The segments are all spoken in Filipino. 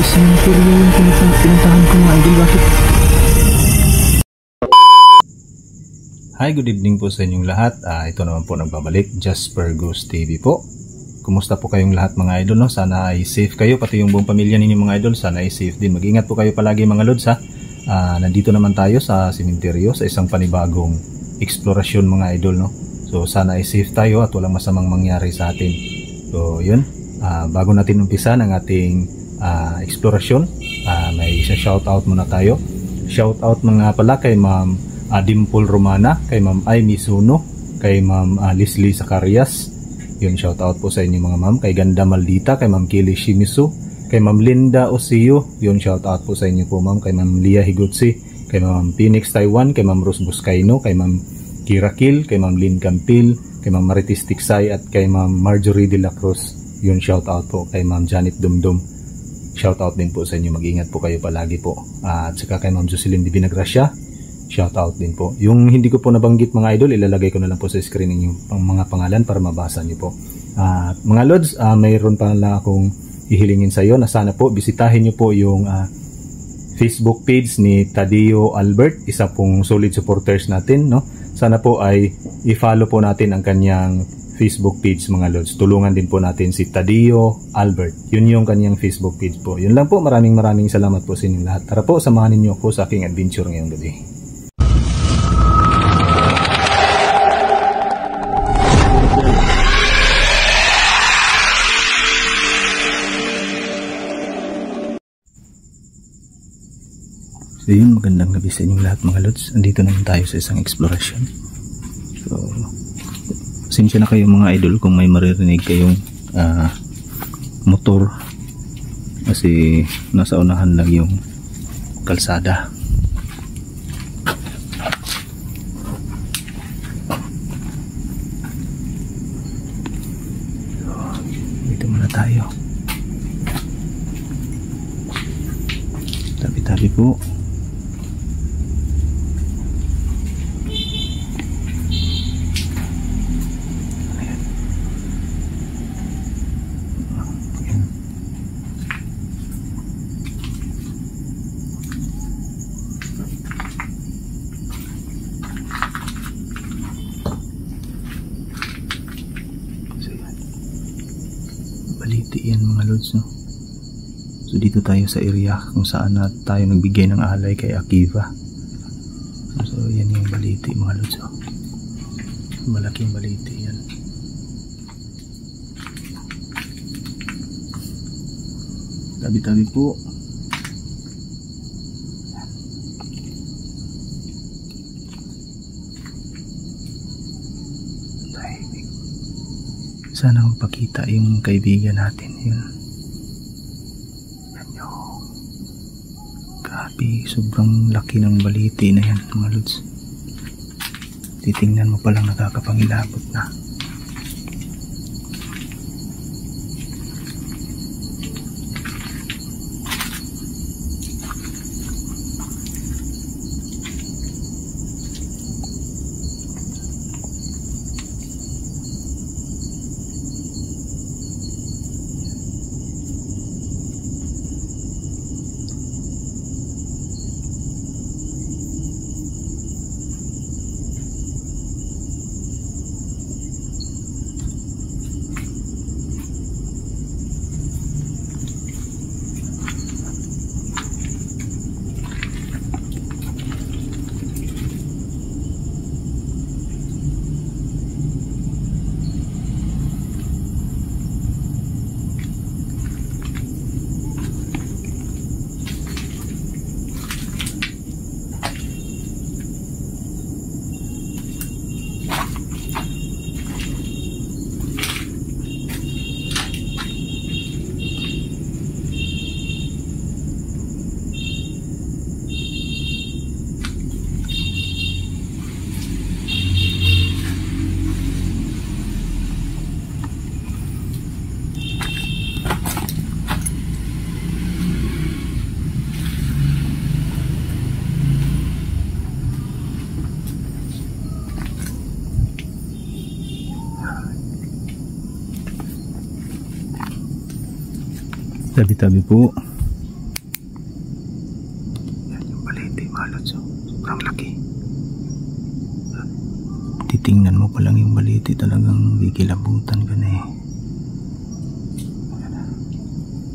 cemetery yung pinuntahan ko mga idol. Bakit? Hi, good evening po sa inyong lahat. Ito naman po nagbabalik, Jasper Ghost TV po. Kumusta po kayong lahat mga idol, no? Sana ay safe kayo, pati yung buong pamilya ninyo mga idol. Sana ay safe din. Mag-ingat po kayo palagi mga lods ha. Nandito naman tayo sa sementeryo sa isang panibagong eksplorasyon mga idol, no? So sana ay safe tayo at walang masamang mangyari sa atin. So yun, bago natin umpisa ng ating eksplorasyon, may isa shoutout muna tayo. Shoutout mga pala kay Ma'am Dimple Romana, kay Ma'am Ay Misuno, kay Ma'am Leslie Zacarias. Yun, shout out po sa inyo mga ma'am. Kay Ganda Maldita, kay Ma'am Kili Shimizu, kay Ma'am Linda Osiyo. Yun, shout out po sa inyo po ma'am. Kay Ma'am Lia Higutsi, kay Ma'am Phoenix Taiwan, kay Ma'am Rose Buscaino, kay Ma'am Kira Kil, kay Ma'am Lynn Campil, kay Ma'am Maritis Tiksay, at kay Ma'am Marjorie de la Cruz. Yun, shout out po kay Ma'am Janet Dumdum. Shout out din po sa inyo. Mag-ingat po kayo palagi po. At saka kay Ma'am Jocelyn de Vinagracia, shout out din po. Yung hindi ko po nabanggit mga idol, ilalagay ko na lang po sa screen yung mga pangalan para mabasa niyo po. Mga lods, mayroon pa lang akong ihilingin sa iyo na sana po bisitahin niyo po yung Facebook page ni Tadio Albert, isa pong solid supporters natin, no? Sana po ay i-follow po natin ang kanyang Facebook page mga lods. Tulungan din po natin si Tadio Albert. Yun yung kanyang Facebook page po. Yun lang po, maraming salamat po sa inyong lahat. Tara po, samahan niyo ako sa aking adventure ngayong gabi. So yun, magandang gabi sa inyong lahat mga lods. Andito naman tayo sa isang explorasyon. So, pasensya na kayo mga idol kung may maririnig kayong motor. Kasi nasa unahan lang yung kalsada. So, dito muna tayo. Tabi-tabi po. Baliti yan mga lods, no? So dito tayo sa area kung saan tayo nagbigay ng alay kay Akiva. So yan yung baliti mga lods, oh. Malaking baliti yan. Tabi-tabi po. Sana magpakita yung kaibigan natin yun. Yan yung grabe, sobrang laki ng baliti na yan mga lods. Titingnan mo palang nakakapangilabot na. Tabi-tabi po. pa lang yung baliti, talagang kikilabutan ka na eh.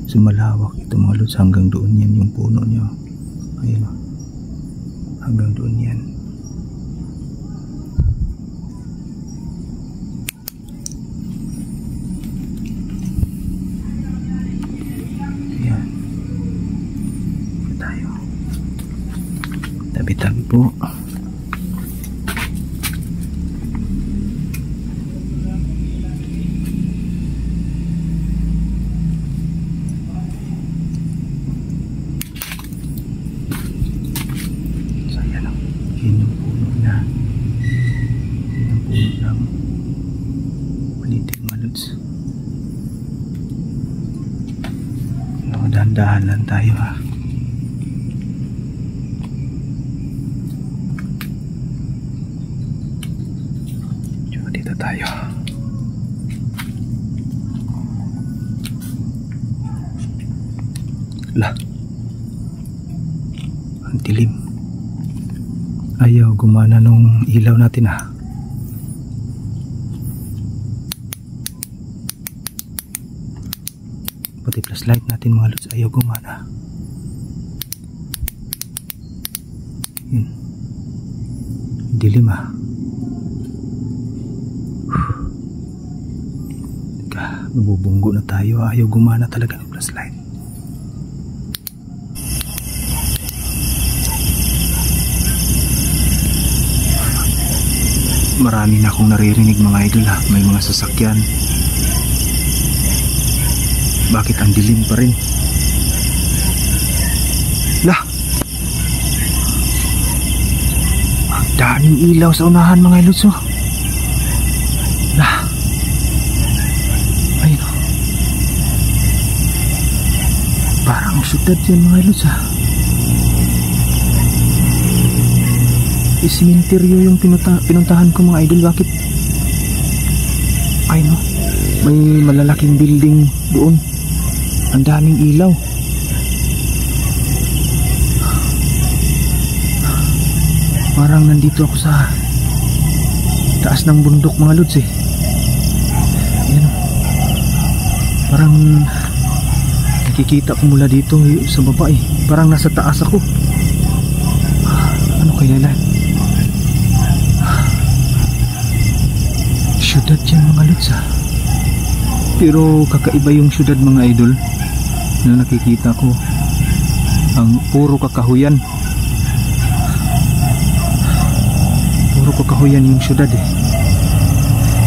So malawak ito mga lods, hanggang doon yan yung puno niya. Ayun o, hanggang doon yan. Ayan. Tayo. Tabi-tabi po. Dahan-dahan lang tayo ha. Diyo, dito tayo. Lah, ang dilim. Ayaw gumana nung ilaw natin ha. Pati flashlight natin mga lods, ayaw gumana. Yun, dilim ah. Teka, nabubunggo na tayo, ayaw gumana talaga ng flashlight. Marami na akong naririnig mga idol ha, may mga sasakyan. Bakit ang dilim pa rin? Lah! Ang daming ilaw sa unahan mga lods oh. Lah! Ayun oh. Parang syudad yan mga lods ha. Isimenteryo yung pinuntahan ko mga idol. Bakit? Ayun oh. May malalaking building doon. Ang daming ilaw. Parang nandito ako sa taas ng bundok mga lods eh. Ayan. Parang nakikita ko mula dito sa baba eh. Parang nasa taas ako. Ano kaya yan? Syudad yan mga lods ah. Pero kakaiba yung syudad mga idol na nakikita ko. Ang puro kakahuyan. Puro kakahuyan yung syudad eh.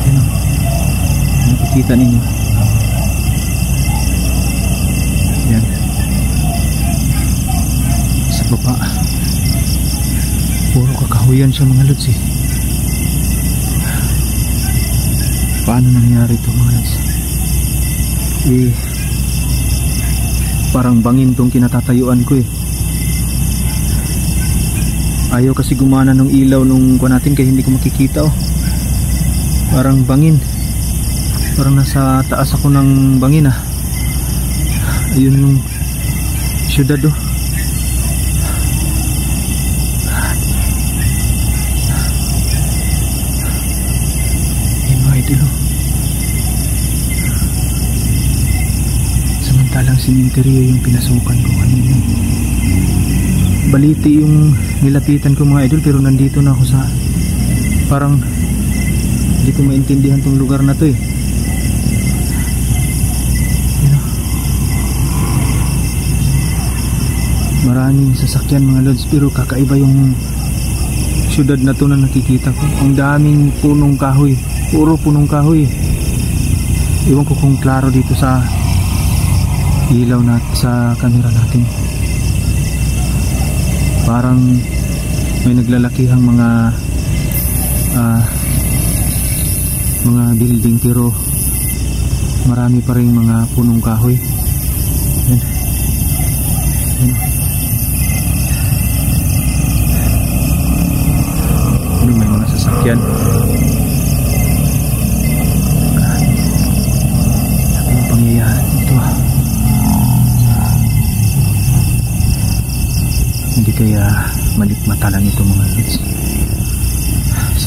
Ayan, nakikita ninyo. Ayan. Sa baba puro kakahuyan siya mga lods eh. Paano nangyari ito mga lods? Eh, parang bangin tong kinatatayuan ko eh. Ayaw kasi gumana ng ilaw nung kuha natin kaya hindi ko makikita oh. Parang bangin. Parang nasa taas ako ng bangin ah. Ayun yung syudad oh. Ayun mga idol oh. Samantalang simenteryo yung pinasukan ko kanina. Baliti yung nilapitan ko mga idol, pero nandito na ako sa parang hindi ko maintindihan tong lugar na to eh. You know, maraming sasakyan mga lods, pero kakaiba yung syudad na to na nakikita ko. Ang daming punong kahoy, puro punong kahoy. Iwan ko kung klaro dito sa ilaw na sa camera natin. Parang may naglalakihang mga building, pero marami pa rin mga punong kahoy. Yan. Yan. May mga sasakyan. Ang pangyayari ito hindi kaya malikmata lang ito mga lods.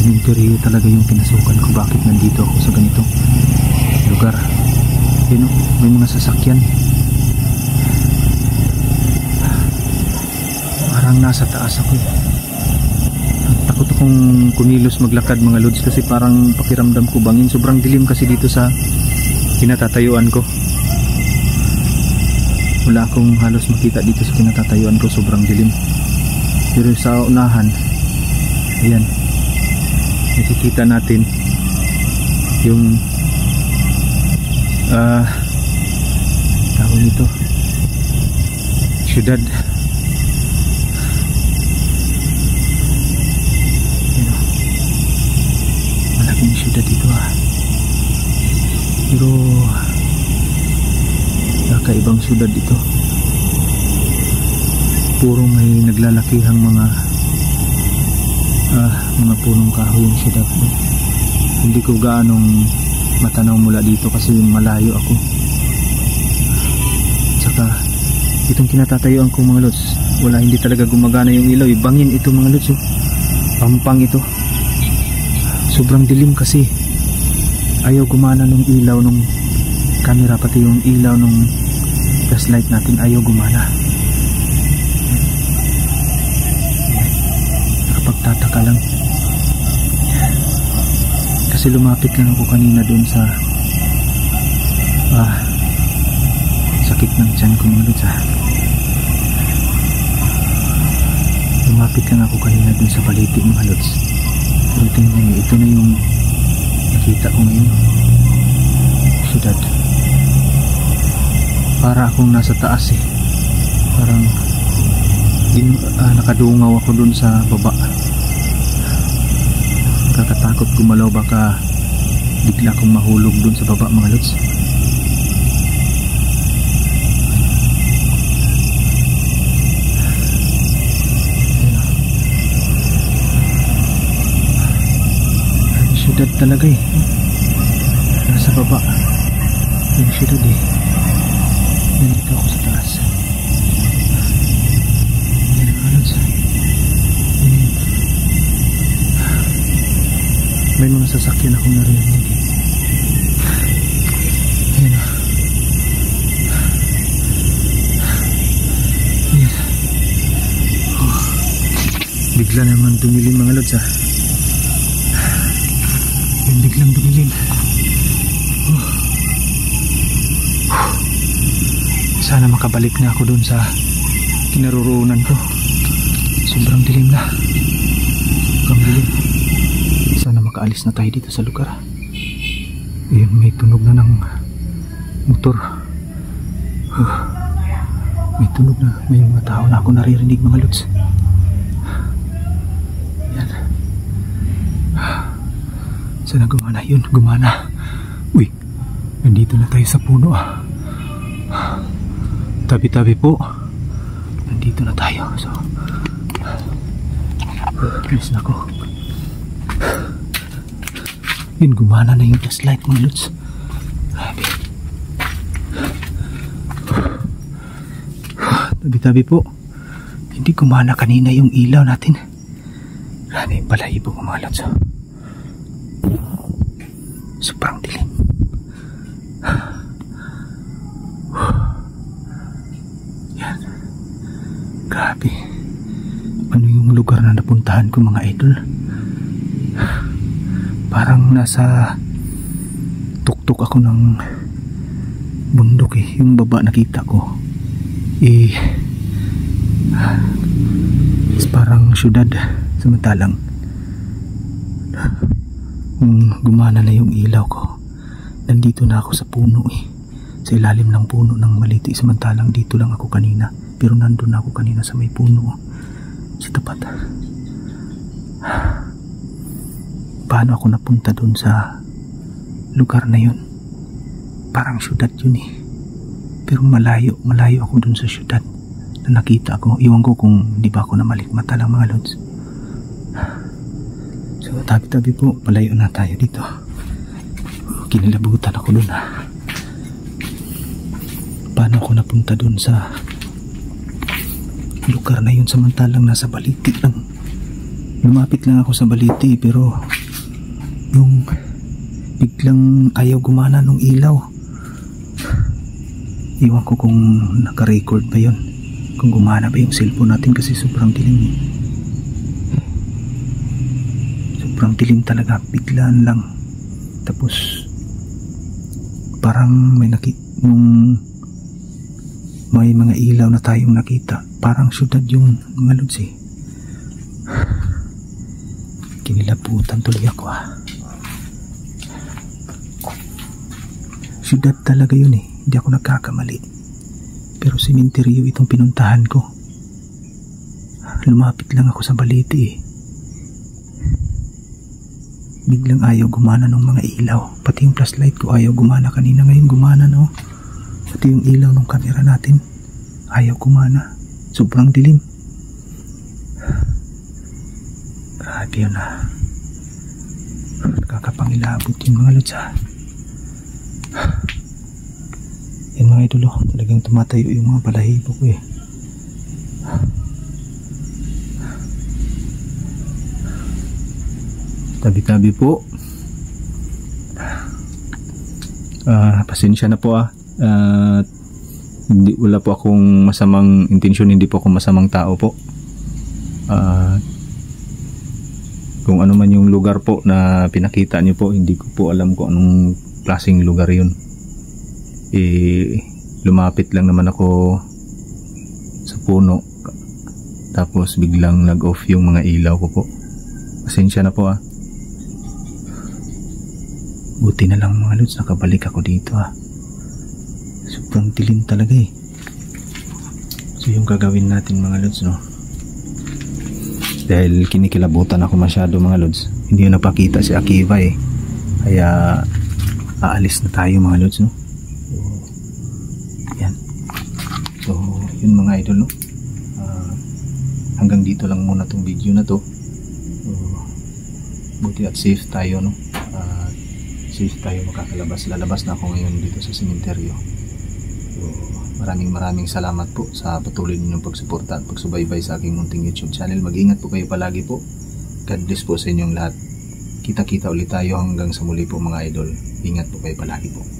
interior talaga yung pinasukan ko. Bakit nandito ako sa ganitong lugar? Yun, may mga sasakyan. Parang nasa taas ako. Takot akong kumilos maglakad mga lods kasi parang pakiramdam ko bangin. Sobrang dilim kasi dito sa kinatatayuan ko. Wala akong halos makita dito sa kinatatayuan ko, sobrang dilim. Pero sa unahan, ayan, nakikita natin yung tawag nito, syudad. Malaking syudad dito pero kakaibang syudad ito. Puro may naglalakihang mga punong kahoy yung syudad. Hindi ko gaanong matanaw mula dito kasi malayo ako. Saka itong kinatatayuan kong mga lods, hindi talaga gumagana yung ilaw. Bangin ito mga lods, pampang ito. Sobrang dilim kasi ayaw gumana nung ilaw nung camera, pati yung ilaw nung flashlight natin ayaw gumana. Nakapagtataka lang kasi lumapit lang ako kanina dun sa sakit ng tiyan ko mga lods. Lumapit lang ako kanina dun sa baliti mga lods. Pero tingnan nyo, ito na yung nakita ko ngayon, syudad. Para akong nasa taas parang nakadungaw ako dun sa baba. Kakatakot gumalaw, baka bigla akong mahulog dun sa baba mga lods. Syudad talaga nasa baba yung syudad nandito ako sa taas. May mga sasakyan akong narinig. Ayan ayan. Bigla naman dumilim mga lods biglang dumilim. Sana makabalik na ako dun sa kinaroroonan ko. Sobrang dilim na. Sobrang dilim. Sana makaalis na tayo dito sa lugar. Ayun, may tunog na ng motor. May tunog na. May mga tao na ako naririnig mga lods. Yan. Sana gumana yun. Gumana. Uy, nandito na tayo sa puno tabi-tabi po. Nandito na tayo. So please na ako. Yun, gumana na yung flashlight mga lods. Grabe. Tabi-tabi po. Hindi gumana kanina yung ilaw natin. Grabe yung balahibo mga lods. Sobrang dilim. Yan. Grabe. Ano yung lugar na napuntahan ko mga idol? Parang nasa tuktok ako ng bundok yung baba nakita ko parang syudad, samantalang gumana na yung ilaw ko. Nandito na ako sa puno sa ilalim ng puno ng maliti, samantalang dito lang ako kanina. Pero nandun ako kanina sa may puno sa tapat. Paano ako napunta dun sa lugar na yun? Parang syudad yun pero malayo ako dun sa syudad na nakita ko. Iwan ko kung di ba ako namalikmata lang mga lods. So tabi-tabi po, palayo na tayo dito. Kinilabutan ako dun Paano ako napunta dun sa lugar na yun samantalang nasa baliti lang Lumapit lang ako sa baliti pero yung biglang ayaw gumana nung ilaw. Iwan ko kung naka-record ba yun, kung gumana ba yung cellphone natin kasi sobrang dilim. Sobrang dilim talaga, biglaan lang. Tapos parang nung may mga ilaw na tayong nakita, parang syudad yung mga lods eh. Kinilabutan tuloy ako Syudad talaga yun eh, hindi ako nagkakamali. Pero sementeryo itong pinuntahan ko. Lumapit lang ako sa baliti eh. Biglang ayaw gumana ng mga ilaw. Pati yung flashlight ko ayaw gumana kanina, ngayon gumana no. Pati yung ilaw ng camera natin ayaw gumana. Sobrang dilim. Grabe yun Nakakapangilabot yung mga lods Yan mga idol talagang tumatayo yung mga balahibo ko eh. Tabi-tabi po. Pasensya na po wala po akong masamang intensyon, hindi po ako masamang tao po. Kung ano man yung lugar po na pinakita niyo po, hindi ko po alam kung anong klaseng lugar yun. Lumapit lang naman ako sa puno, tapos biglang nag-off yung mga ilaw ko po. Pasensya na po Buti na lang mga lods, nakabalik ako dito Sobrang dilim talaga eh. So yung gagawin natin mga lods dahil kinikilabutan ako masyado mga lods, hindi yung napakita si Akiva eh, kaya aalis na tayo mga lods Yan. So yun mga idol hanggang dito lang muna tong video na to. Buti at safe tayo safe tayo makakalabas. Lalabas na ako ngayon dito sa sementeryo. So maraming salamat po sa patuloy ninyong pagsuporta at pagsubaybay sa aking munting YouTube channel. Mag-ingat po kayo palagi po. God bless po sa inyong lahat. Kita-kita ulit tayo hanggang sa muli po mga idol. Ingat po kayo palagi po.